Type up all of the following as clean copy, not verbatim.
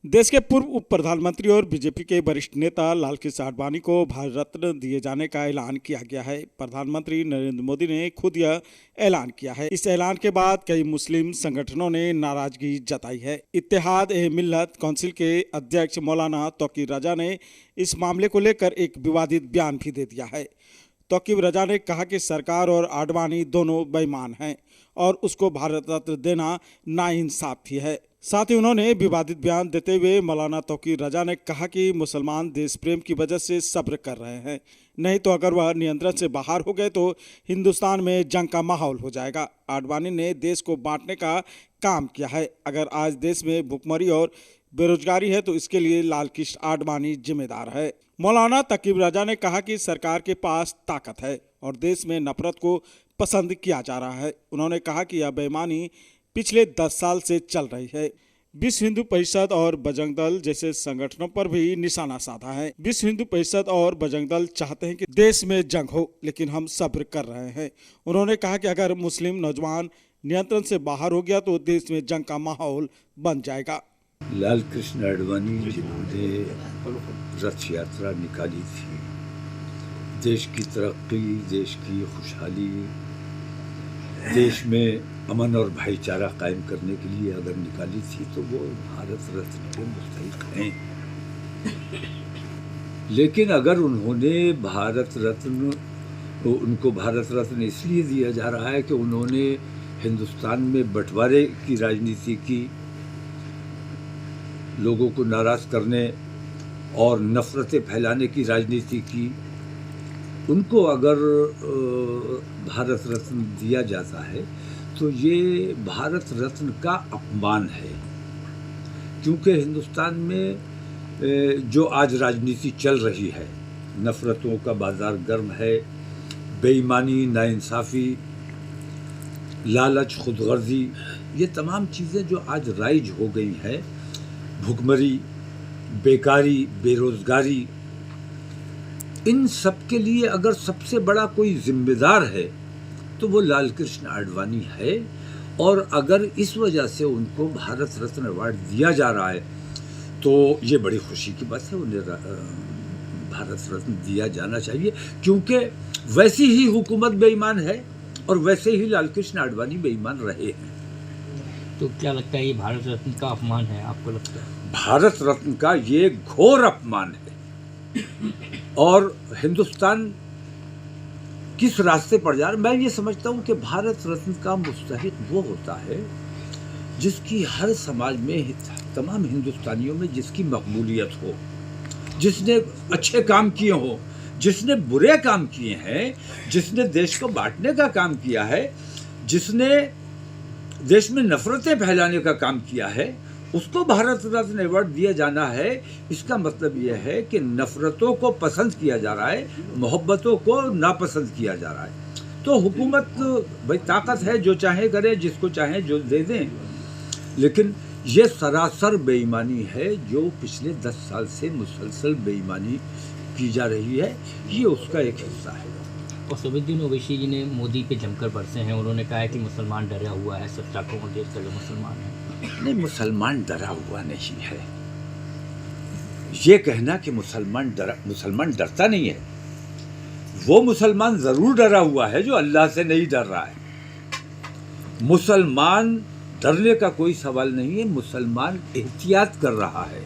देश के पूर्व उप प्रधानमंत्री और बीजेपी के वरिष्ठ नेता लालकृष्ण आडवाणी को भारत रत्न दिए जाने का ऐलान किया गया है। प्रधानमंत्री नरेंद्र मोदी ने खुद यह ऐलान किया है। इस ऐलान के बाद कई मुस्लिम संगठनों ने नाराजगी जताई है। इत्तेहाद ए मिल्लत काउंसिल के अध्यक्ष मौलाना तौकीर रजा ने इस मामले को लेकर एक विवादित बयान भी दे दिया है। तौकीर रजा ने कहा कि सरकार और आडवाणी दोनों बेईमान हैं और उसको भारत रत्न देना नाइंसाफी है। साथ ही उन्होंने विवादित बयान देते हुए मौलाना तौकीर रजा ने कहा कि मुसलमान देश प्रेम की वजह से सब्र कर रहे हैं, नहीं तो अगर वह नियंत्रण से बाहर हो गए तो हिंदुस्तान में जंग का माहौल हो जाएगा। आडवाणी ने देश को बांटने का काम किया है। अगर आज देश में भुखमरी और बेरोजगारी है तो इसके लिए लालकृष्ण आडवाणी जिम्मेदार है। मौलाना तौकीर रजा ने कहा कि सरकार के पास ताकत है और देश में नफरत को पसंद किया जा रहा है। उन्होंने कहा कि यह बेईमानी पिछले 10 साल से चल रही है। विश्व हिंदू परिषद और बजरंग दल जैसे संगठनों पर भी निशाना साधा है। विश्व हिंदू परिषद और बजरंग दल चाहते हैं कि देश में जंग हो, लेकिन हम सब्र कर रहे हैं। उन्होंने कहा कि अगर मुस्लिम नौजवान नियंत्रण से बाहर हो गया तो देश में जंग का माहौल बन जाएगा। लालकृष्ण आडवाणी जिन्होंने रथ यात्रा निकाली थी, देश की तरक्की, देश की खुशहाली, देश में अमन और भाईचारा कायम करने के लिए अगर निकाली थी तो वो भारत रत्न के मुस्तहिक हैं। लेकिन अगर उन्होंने उनको भारत रत्न इसलिए दिया जा रहा है कि उन्होंने हिंदुस्तान में बंटवारे की राजनीति की, लोगों को नाराज करने और नफरतें फैलाने की राजनीति की, उनको अगर भारत रत्न दिया जाता है तो ये भारत रत्न का अपमान है। क्योंकि हिंदुस्तान में जो आज राजनीति चल रही है, नफरतों का बाजार गर्म है, बेईमानी, नाइंसाफ़ी, लालच, खुदगर्जी, ये तमाम चीज़ें जो आज राइज हो गई हैं, भुखमरी, बेकारी, बेरोज़गारी, इन सब के लिए अगर सबसे बड़ा कोई जिम्मेदार है तो वो लालकृष्ण आडवाणी है। और अगर इस वजह से उनको भारत रत्न अवार्ड दिया जा रहा है तो ये बड़ी खुशी की बात है। उन्हें भारत रत्न दिया जाना चाहिए, क्योंकि वैसी ही हुकूमत बेईमान है और वैसे ही लालकृष्ण आडवाणी बेईमान रहे हैं। तो क्या लगता है ये भारत रत्न का अपमान है, आपको लगता है? भारत रत्न का ये घोर अपमान है। और हिंदुस्तान किस रास्ते पर जा रहा है, मैं ये समझता हूँ कि भारत रत्न का मुस्तहिक वो होता है जिसकी हर समाज में, तमाम हिंदुस्तानियों में जिसकी मकबूलियत हो, जिसने अच्छे काम किए हो, जिसने बुरे काम किए हैं, जिसने देश को बांटने का काम किया है, जिसने देश में नफरतें फैलाने का काम किया है, उसको भारत रत्न अवार्ड दिया जाना है। इसका मतलब यह है कि नफरतों को पसंद किया जा रहा है, मोहब्बतों को नापसंद किया जा रहा है। तो हुकूमत भाई ताकत है, जो चाहे करे, जिसको चाहे जो दे दें, लेकिन ये सरासर बेईमानी है जो पिछले 10 साल से मुसलसल बेईमानी की जा रही है। ये उसका एक हिस्सा है। और सबिद्दीन ओवैसी जी ने मोदी पे जमकर बरसे हैं। उन्होंने कहा है कि मुसलमान डरा हुआ है, 70 करोड़ देश का जो मुसलमान है। नहीं, मुसलमान डरा हुआ नहीं है। ये कहना कि मुसलमान डरता नहीं है, वो मुसलमान जरूर डरा हुआ है जो अल्लाह से नहीं डर रहा है। मुसलमान डरने का कोई सवाल नहीं है। मुसलमान एहतियात कर रहा है,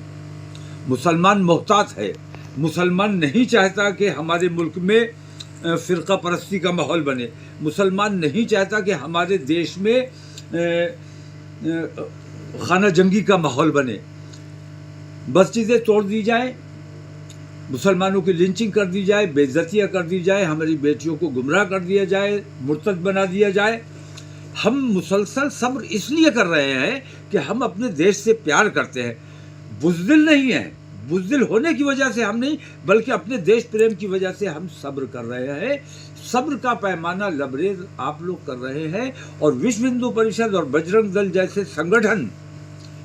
मुसलमान मोहतात है। मुसलमान नहीं चाहता कि हमारे मुल्क में फ़िरका परस्ती का माहौल बने। मुसलमान नहीं चाहता कि हमारे देश में खाना जंगी का माहौल बने, मस्जिदें तोड़ दी जाए, मुसलमानों की लिंचिंग कर दी जाए, बेइज्जतियाँ कर दी जाए, हमारी बेटियों को गुमराह कर दिया जाए, मुर्तद बना दिया जाए। हम मुसलसल सब्र इसलिए कर रहे हैं कि हम अपने देश से प्यार करते हैं, बुज़दिल नहीं है। बुज़दिल होने की वजह से हम नहीं, बल्कि अपने देश प्रेम की वजह से हम सब्र कर रहे हैं। सब्र का पैमाना लबरेज आप लोग कर रहे हैं। और विश्व हिंदू परिषद और बजरंग दल जैसे संगठन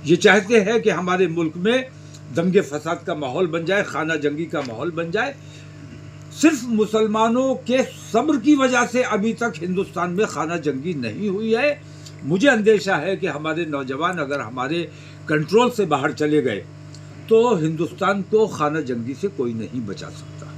ये चाहते हैं कि हमारे मुल्क में दंगे फसाद का माहौल बन जाए, खाना जंगी का माहौल बन जाए। सिर्फ मुसलमानों के सब्र की वजह से अभी तक हिंदुस्तान में खाना जंगी नहीं हुई है। मुझे अंदेशा है कि हमारे नौजवान अगर हमारे कंट्रोल से बाहर चले गए तो हिंदुस्तान को खाना जंगी से कोई नहीं बचा सकता।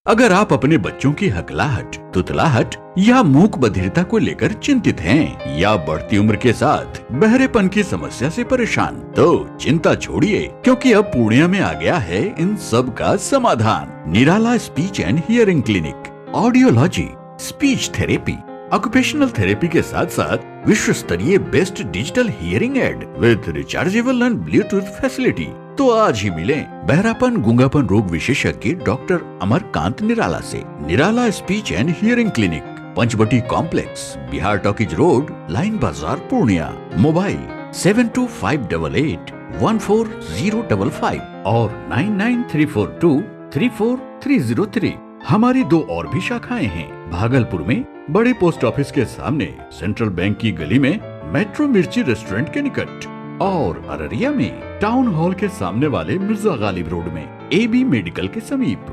अगर आप अपने बच्चों की हकलाहट, तुतलाहट या मूक बधिरता को लेकर चिंतित हैं या बढ़ती उम्र के साथ बहरेपन की समस्या से परेशान, तो चिंता छोड़िए, क्योंकि अब पूर्णिया में आ गया है इन सब का समाधान। Nirala speech and hearing clinic, audiology, speech therapy, occupational therapy के साथ साथ विश्व स्तरीय best digital hearing aid with rechargeable and Bluetooth facility. तो आज ही मिलें बहरापन गूंगापन रोग विशेषज्ञ डॉक्टर अमरकांत निराला से। Nirala speech and hearing clinic, Panchvati complex, Bihar talkies road, Line Bazar, Purnia. Mobile 7258814055 और 9934234303। हमारी 2 और भी शाखाएं हैं, भागलपुर में बड़े पोस्ट ऑफिस के सामने, सेंट्रल बैंक की गली में, मेट्रो मिर्ची रेस्टोरेंट के निकट, और अररिया में टाउन हॉल के सामने वाले मिर्जा गालिब रोड में AB मेडिकल के समीप।